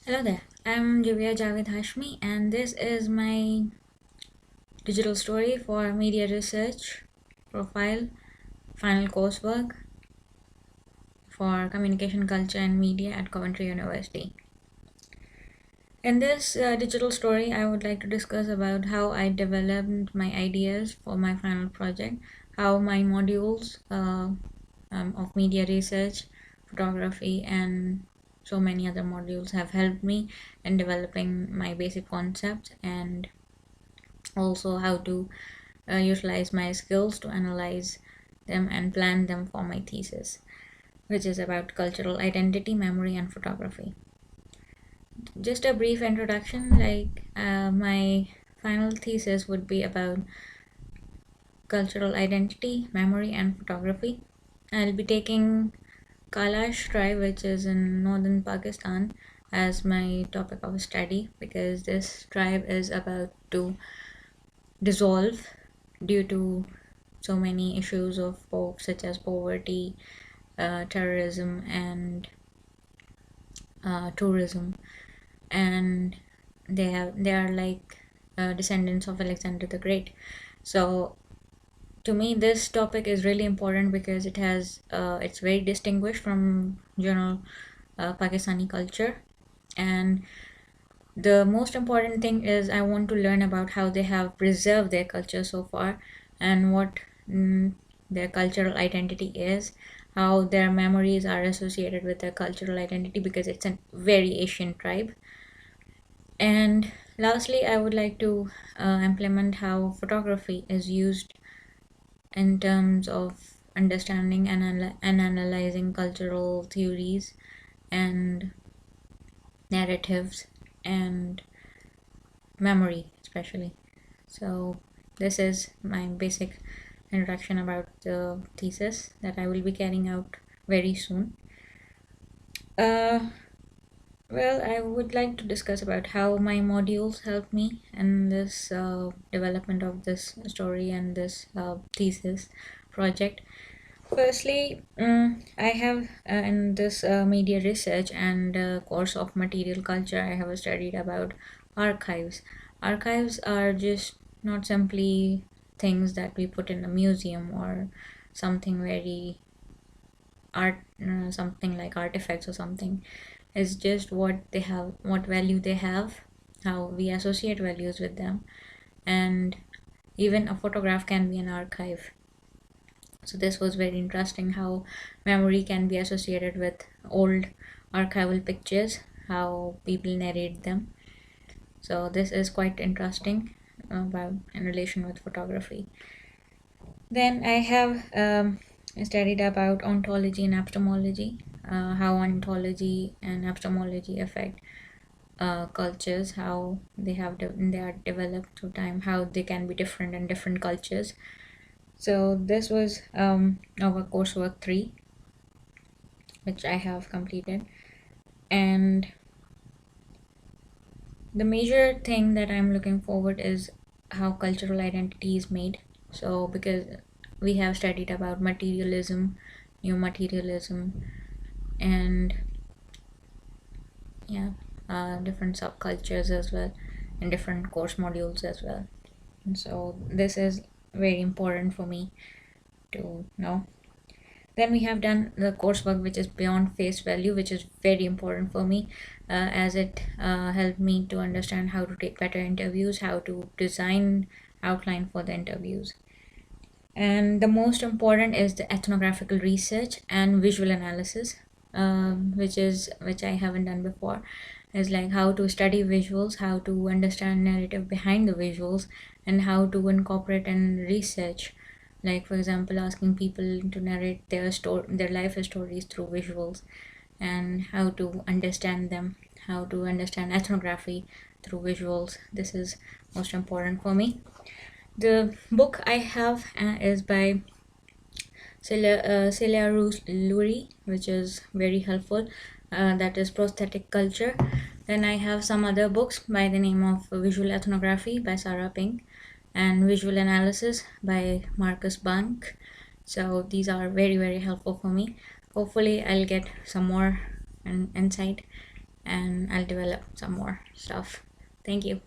Hello there, I'm Divya Javed Hashmi, and this is my digital story for media research profile final coursework for communication culture and media at Coventry University. In this digital story, I would like to discuss about how I developed my ideas for my final project, how my modules of media research, photography, and so many other modules have helped me in developing my basic concepts, and also how to utilize my skills to analyze them and plan them for my thesis, which is about cultural identity, memory, and photography. Just a brief introduction, my final thesis would be about cultural identity, memory, and photography. I'll be taking Kailash tribe, which is in northern Pakistan, as my topic of study because this tribe is about to dissolve due to so many issues of such as poverty, terrorism, and tourism, and they are like descendants of Alexander the Great. So to me, this topic is really important because it's very distinguished from general Pakistani culture, and the most important thing is I want to learn about how they have preserved their culture so far and what their cultural identity is, how their memories are associated with their cultural identity because it's a very Asian tribe. And lastly, I would like to implement how photography is used in terms of understanding and analyzing cultural theories and narratives and memory, especially. So, this is my basic introduction about the thesis that I will be carrying out very soon. Uh, well, I would like to discuss about how my modules help me in this development of this story and this thesis project. Firstly, I have in this media research and course of material culture, I have studied about archives. Archives are just not simply things that we put in a museum or something very something like artifacts or something. It's just what they have, what value they have, how we associate values with them, and even a photograph can be an archive. So this was very interesting how memory can be associated with old archival pictures, how people narrate them. So this is quite interesting about in relation with photography. Then I have studied about ontology and epistemology, how ontology and epistemology affect cultures, how they are developed through time, how they can be different in different cultures. So this was our coursework 3, which I have completed. And the major thing that I'm looking forward is how cultural identity is made. So because we have studied about materialism, new materialism, and yeah, different subcultures as well, and different course modules as well. And so this is very important for me to know. Then we have done the coursework which is beyond face value, which is very important for me as it helped me to understand how to take better interviews, how to design outline for the interviews. And the most important is the ethnographical research and visual analysis, which I haven't done before. Is like how to study visuals, how to understand narrative behind the visuals, and how to incorporate and research. Like for example, asking people to narrate their life stories through visuals, and how to understand them, how to understand ethnography through visuals. This is most important for me. The book I have is by Celia Lurie, which is very helpful. That is Prosthetic Culture. Then I have some other books by the name of Visual Ethnography by Sarah Pink and Visual Analysis by Marcus Bank. So these are very, very helpful for me. Hopefully, I'll get some more insight and I'll develop some more stuff. Thank you.